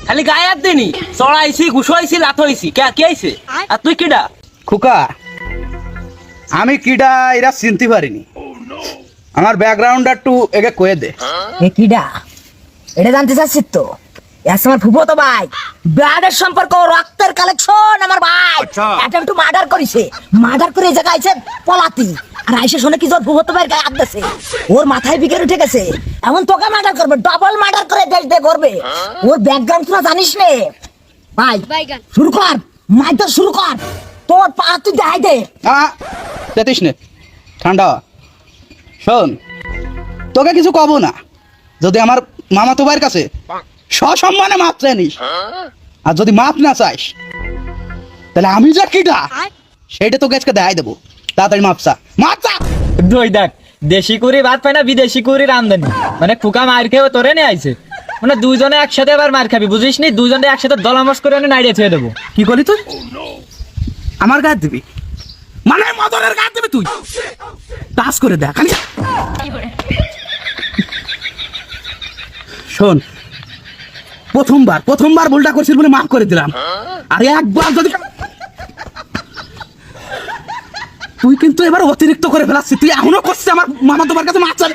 খালি গায়ে হাত দিনি চড়াইছি ঘুষাইছি লাথ হইছি কে আইছে আর তুই কিডা খুকা আমি কিডা এরা চিনতে পারিনি আমার ব্যাকগ্রাউন্ড একটু একে কয়ে দে এ কিডা এটা জানতে চাচ্ছিস তো আমার ফুফতো ভাই ব্লাডের সম্পর্ক রক্তের কালেকশন আমার ভাই এটা একটু মার্ডার করেছে মার্ডার করে এই জায়গায় আইছে পলাতি আর আইসে শুনে কি তোর ফুফতো ভাইয়ের গায়ে হাত দিয়েছে ওর মাথায় বিকেল উঠে গেছে এমন তোকে মার্ডার করবে ডবল মার্ডার করে দেশ দিয়ে করবে ওর ব্যাকগ্রাউন্ড তোরা জানিস নে ভাই শুরু কর মাইটা শুরু কর তোর পা তুই দেখাই দে দেখিস নে ঠান্ডা শোন তোকে কিছু কব না যদি আমার মামাতো ভাইয়ের কাছে সসম্মানে মাপ চাইনিস আর যদি মাপ না চাইস তাহলে আমি যা কিটা সেইটা তোকে আজকে দেখাই দেবো তাড়াতাড়ি মাপসা দই দেখ দেশি কুড়ি ভাত পায় না বিদেশি কুড়ির আমদানি মানে ফুকা মার খেয়ে তোরে নিয়ে আইছে মানে দুইজনে একসাথে আবার মার খাবি বুঝিস নি দুইজনে একসাথে দলামস করে নাইড়িয়ে ছেড়ে দেবো কি করলি তুই আমার গায়ে দিবি মানে মদনের গায়ে দিবি তুই টাচ করে দেখ খালি শোন প্রথমবার ভুলটা করছিস বলে মাফ করে দিলাম আর একবার যদি তুই কিন্তু এবার অতিরিক্ত করে ফেলাচ্ছিস তুই এখনো করছিস আমার মামা তোমার কাছে মাছ চাবে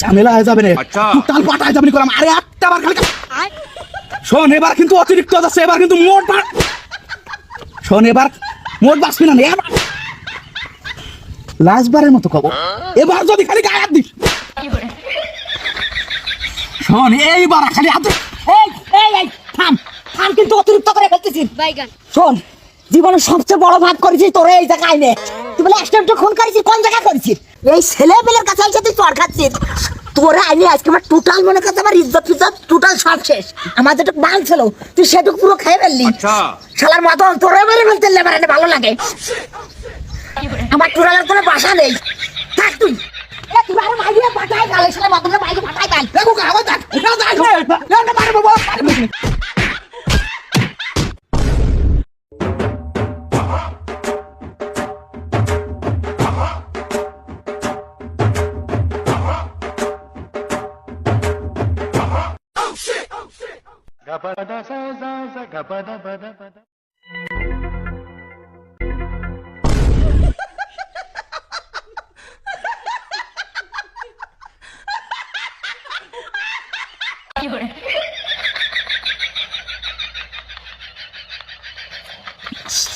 ঝামেলা হয়ে যাবে রে টোটাল পাঠায় যাবে করলাম আরে একটা বার খালি শোন এবার কিন্তু অতিরিক্ত যাচ্ছে এবার কিন্তু শোন এবার মোট বাঁচবি না লাস্টবারের মতো খবর এবার যদি খালি গায়ে হাত দিস শোন এইবার খালি হাত থাম কিন্তু অতিরিক্ত করে ফেলতেছিস শোন জীবনের সবচেয়ে বড় ভাগ করেছিস তোরে এই জায়গায় নে তুই বলে অ্যাক্সিডেন্ট খুন করেছিস কোন জায়গায় করেছিস এই ছেলেবেলের কাছে এসে তুই চড় খাচ্ছিস তোরা আইনি আজকে আমার টোটাল মনে করছে আমার ইজ্জত টোটাল সব শেষ আমার যেটুকু বাল ছিল তুই সেটুকু পুরো খেয়ে ফেললি শালার মতন তোরে মেরে ফেলতে আমার এনে ভালো লাগে আমার টোটালের কোনো বাসা নেই থাক তুই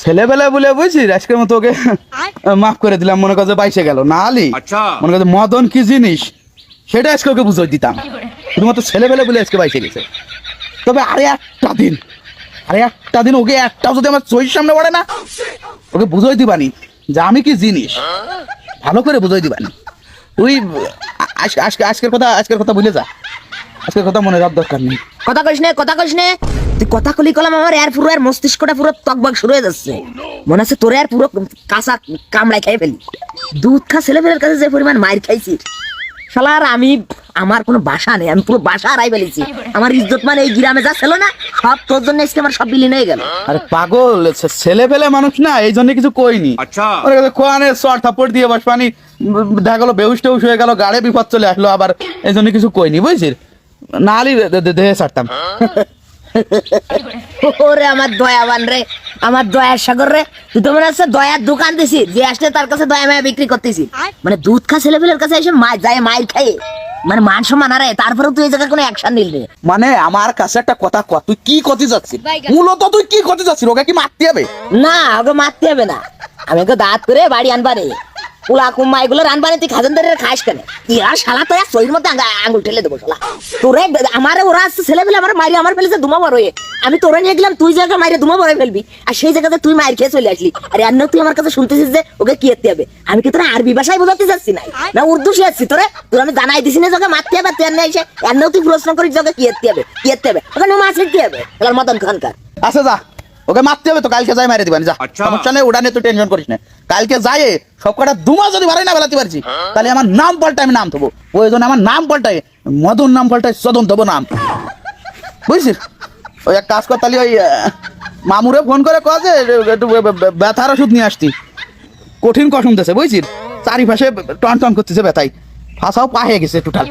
ছেলেবেলা বলে বুঝছিস আজকের মতো ওকে মাফ করে দিলাম মনে করছে বাইসে গেল না আলি মনে করছে মদন কি জিনিস সেটা আজকে ওকে বুঝাই দিতাম শুধুমাত্র ছেলেবেলা বলে আজকে বাইসে গেছে তবে আরে একটা দিন ওকে একটাও যদি আমার চোখের সামনে পড়ে না ওকে বুঝাই দিবানি যে আমি কি জিনিস ভালো করে বুঝাই দিবানি তুই আজকের কথা ভুলে যা আজকের কথা মনে রাখার দরকার নেই কথা কইস নে তুই কথা কলি কলাম আমার এর পুরো এর মস্তিষ্কটা পুরো তকবক শুরু হয়ে যাচ্ছে মনে আছে তোরে আর পুরো কাঁচা কামড়াই খেয়ে ফেলি দুধ খা ছেলেপেলের কাছে যে পরিমাণ মাইর খাইছিস শালার আমি আমার কোনো বাসা নেই আমি পুরো বাসা হারাই ফেলেছি আমার ইজ্জত মানে এই গ্রামে যা ছিল না সব তোর জন্য আজকে আমার সব বিলীন হয়ে গেল আরে পাগল ছেলেপেলে মানুষ না এই জন্য কিছু কইনি কোয়ানে শর্ট থাপড় দিয়ে বসবানি দেখা গেলো বেহুশ টেহুশ হয়ে গেল গাড়ে বিপদ চলে আসলো আবার এই জন্য কিছু কইনি বুঝছিস নালি দেহে ছাড়তাম ওরে আমার দয়াবান রে আমার দয়ার সাগর রে তুই তো মনে হচ্ছে দয়ার দোকান দিছিস যে আসলে তার কাছে দয়া মায়া বিক্রি করতেছিস মানে দুধ খা ছেলেপেলের কাছে এসে মায়ের খাইয়ে মানে মান সম্মান হারায় তারপরে তুই এই জায়গায় কোনো অ্যাকশন নিলি রে মানে আমার কাছে একটা কথা কর তুই কি করতে যাচ্ছিস মূলত তুই কি করতে যাচ্ছিস ওকে কি মারতে হবে না ওকে মারতে হবে না আমি ওকে দাঁত করে বাড়ি আনবারে পোলা কুম্মা এগুলো রানবারে তুই খাজানদারের খাস কেন ইয়া শালা তো শরীর মধ্যে আঙুল ঠেলে দেবো শালা তোরে আমারে ওরা আসছে ছেলেবেলে আমার মারি আমার ফেলেছে দুমা বড় হয়ে আমি তোরে নিয়ে গেলাম তুই জায়গা মাইরে দুমা বড় ফেলবি আর সেই জায়গাতে তুই মায়ের খেয়ে চলে আসলি আরে আর তুই আমার কাছে শুনতেছিস যে ওকে কি এতে হবে আমি কি তোরা আরবি ভাষায় বোঝাতে চাচ্ছি না উর্দু শিখাচ্ছি তোরে তোর আমি জানাই দিছি না তোকে মারতে হবে তুই এনে এসে আর তুই প্রশ্ন করিস তোকে কি এতে হবে ওখানে মাছ লিখতে হবে মদন খানকার আচ্ছা যা ওকে মারতে হবে তো কালকে যাই মারে দিবানি যা সমস্যা নেই ওটা নিয়ে তুই টেনশন করিস না কালকে যাই সব কটা দুমা যদি বাড়াই না বেলাতে পারছি তাহলে আমার নাম পাল্টাই আমি নাম থবো ওই জন্য আমার নাম পাল্টাই মদন নাম পাল্টাই সদন থবো নাম বুঝছিস ওই এক কাজ কর তাহলে ওই মামুরে ফোন করে কয় যে একটু ব্যথার ওষুধ নিয়ে আসতি কঠিন কসম দিয়েছে বুঝছিস চারিপাশে টন টন করতেছে ব্যথাই ফাঁসাও পা হয়ে গেছে টোটাল